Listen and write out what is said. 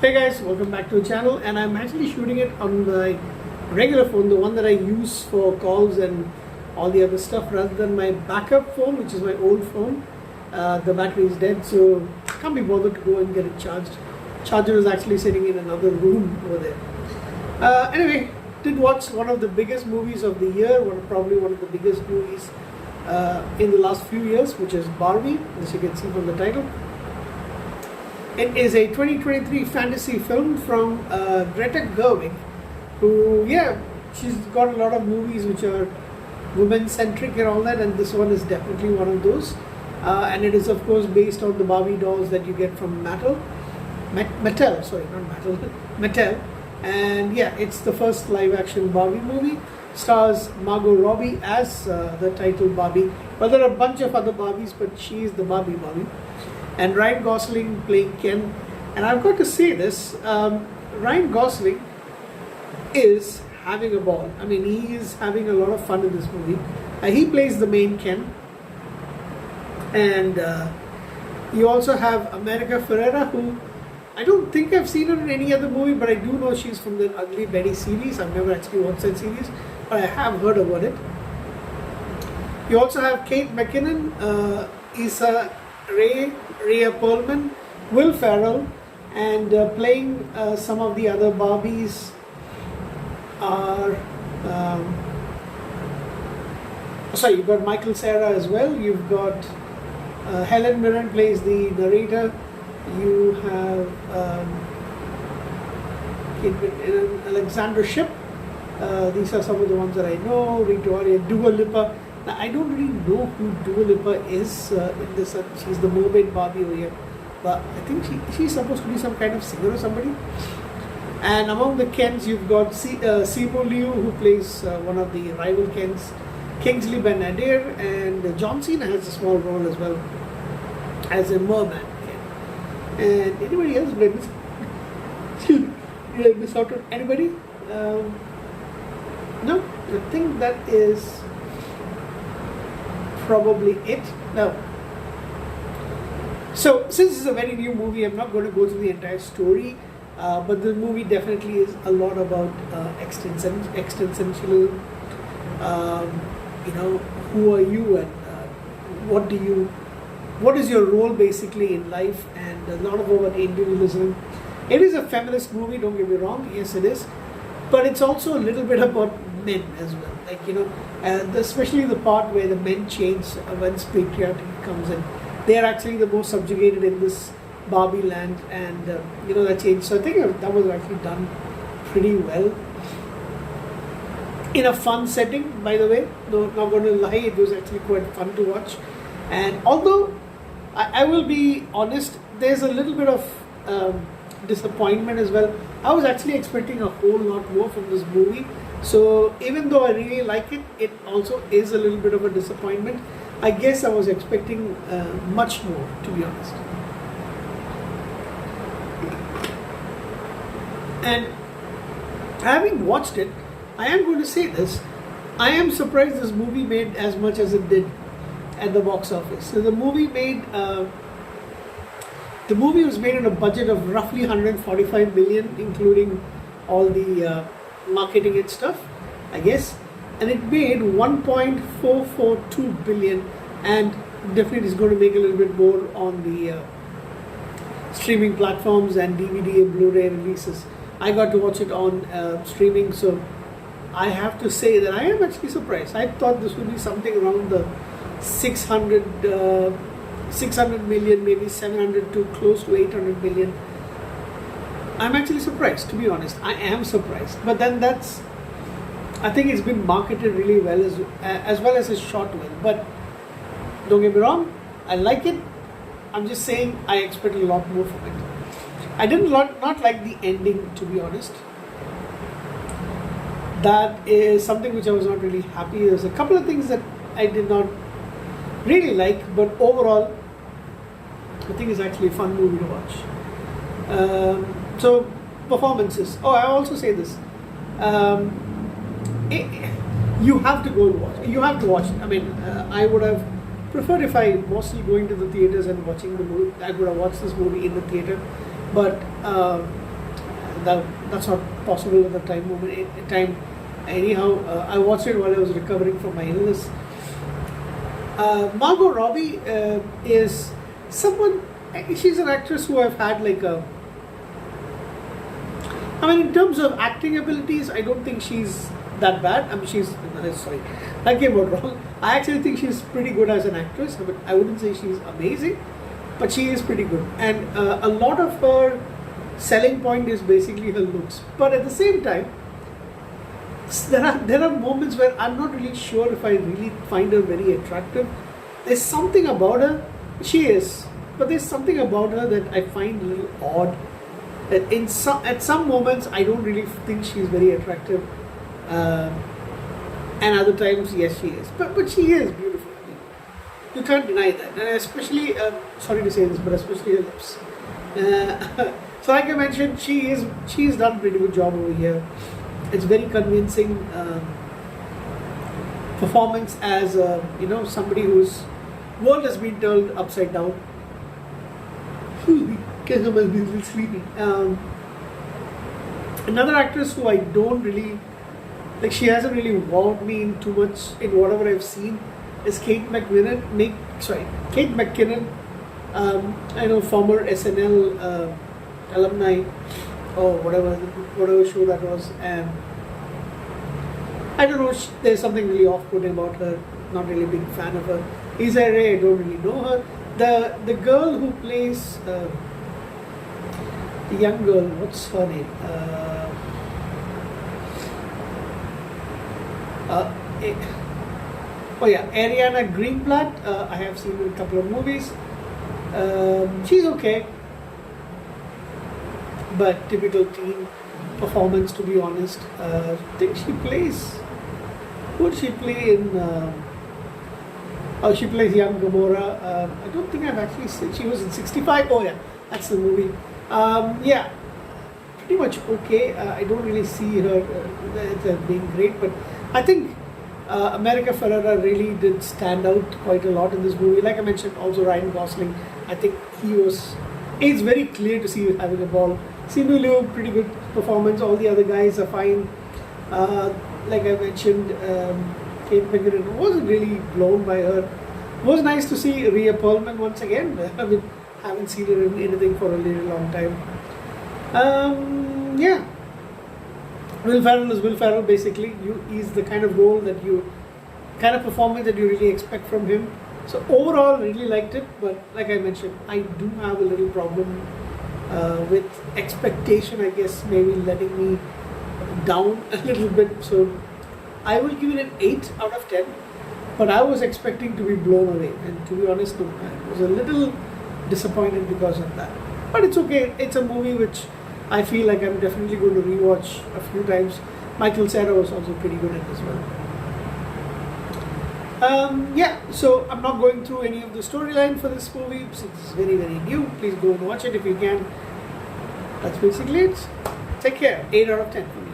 Hey guys, welcome back to the channel, and I'm actually shooting it on my regular phone, the one that I use for calls and all the other stuff, rather than my backup phone, which is my old phone. The battery is dead, so can't be bothered to go and get it charged. Charger is actually sitting in another room over there. Anyway, did watch one of the biggest movies of the year, probably one of the biggest movies in the last few years, which is Barbie, as you can see from the title. It is a 2023 fantasy film from Greta Gerwig, who, she's got a lot of movies which are women-centric and all that, and this one is definitely one of those. And it is, of course, based on the Barbie dolls that you get from Mattel. Mattel. And yeah, it's the first live-action Barbie movie. Stars Margot Robbie as the title Barbie. Well, there are a bunch of other Barbies, but she is the Barbie. And Ryan Gosling playing Ken. And I've got to say this, Ryan Gosling is having a ball. I mean, he is having a lot of fun in this movie. He plays the main Ken. And you also have America Ferrera, who I don't think I've seen her in any other movie, but I do know she's from the Ugly Betty series. I've never actually watched that series, but I have heard about it. You also have Kate McKinnon, Issa Rae, Rhea Perlman, Will Ferrell, and playing some of the other Barbies are you've got Michael Cera as well. You've got Helen Mirren plays the narrator. You have Alexandra Shipp. These are some of the ones that I know. Victoria, Dua Lipa. Now, I don't really know who Dua Lipa is in this. She's the mermaid Barbie over here, but I think she's supposed to be some kind of singer or somebody. And among the Kens, you've got Simu Liu, who plays one of the rival Kens, Kingsley Ben-Adir, and John Cena has a small role as well as a merman. And anybody else? Did I miss out on anybody? No, I think that is probably it. No. So, since it's a very new movie, I'm not going to go through the entire story, but the movie definitely is a lot about existential, who are you and what is your role basically in life, and a lot about individualism. It is a feminist movie, don't get me wrong, yes it is, but it's also a little bit about men as well, especially the part where the men change once patriarchy comes in. They are actually the most subjugated in this Barbie land, and that change. So I think that was actually done pretty well in a fun setting, by the way. No, not going to lie, it was actually quite fun to watch. And although I will be honest, there's a little bit of disappointment as well. I was actually expecting a whole lot more from this movie. So even though I really like it, it also is a little bit of a disappointment. I guess I was expecting much more, to be honest. And having watched it, I am going to say this. I am surprised this movie made as much as it did at the box office. So the movie was made on a budget of roughly 145 million, including all the marketing and stuff, I guess, and it made 1.442 billion, and definitely is going to make a little bit more on the streaming platforms and DVD and Blu-ray releases. I got to watch it on streaming, so I have to say that I am actually surprised. I thought this would be something around the 600 million, maybe 700 to close to 800 million. I'm actually surprised, to be honest. I am surprised. But then I think it's been marketed really well as well as it's shot well. But don't get me wrong, I like it. I'm just saying I expect a lot more from it. I did not like the ending, to be honest. That is something which I was not really happy. There's a couple of things that I did not really like, but overall, I think it's actually a fun movie to watch. So, performances. Oh, I also say this. You have to go and watch. You have to watch it. I mean, I would have preferred if I was still going to the theaters and watching the movie. I would have watched this movie in the theater. But that's not possible at the time. Anyhow, I watched it while I was recovering from my illness. Margot Robbie is someone. She's an actress who I've had like a. I mean, in terms of acting abilities, I don't think she's that bad. I mean, sorry, I came out wrong. I actually think she's pretty good as an actress, but I wouldn't say she's amazing, but she is pretty good. And a lot of her selling point is basically her looks. But at the same time, there are moments where I'm not really sure if I really find her very attractive. There's something about her. She is, but there's something about her that I find a little odd. That at some moments I don't really think she's very attractive, and other times yes she is. But she is beautiful. I mean, you can't deny that. And especially sorry to say this, but especially her lips. So like I mentioned, she's done a pretty good job over here. It's very convincing performance as somebody whose world has been turned upside down. Because I must be a little sleepy. Another actress who I don't really like, she hasn't really wowed me in too much in whatever I've seen, is Kate McKinnon. I know, former SNL alumni or whatever show that was, and I don't know. There's something really off-putting about her. Not really a big fan of her. Issa Rae, I don't really know her. The girl who plays the young girl, what's her name? Ariana Greenblatt. I have seen her in a couple of movies. She's okay, but typical teen performance, to be honest. I think she plays. Who did she play in? She plays young Gamora. I don't think I've actually seen. She was in 65. Oh yeah, that's the movie. Pretty much okay. I don't really see her being great, but I think America Ferrera really did stand out quite a lot in this movie. Like I mentioned, also Ryan Gosling. I think it's very clear to see him having a ball. Simu Liu, pretty good performance. All the other guys are fine. Like I mentioned, Kate McKinnon wasn't really blown by her. It was nice to see Rhea Perlman once again. I mean, haven't seen her in anything for a really long time. Will Ferrell is Will Ferrell basically. He's the kind of performance that you really expect from him. So overall, really liked it. But like I mentioned, I do have a little problem with expectation. I guess maybe letting me down a little bit. So I will give it an 8 out of 10. But I was expecting to be blown away, and to be honest, no, I was a little disappointed because of that. But it's okay. It's a movie which I feel like I'm definitely going to rewatch a few times. Michael Cera was also pretty good at it as well. So I'm not going through any of the storyline for this movie since it's very, very new. Please go and watch it if you can. That's basically it. Take care. 8 out of 10 for me.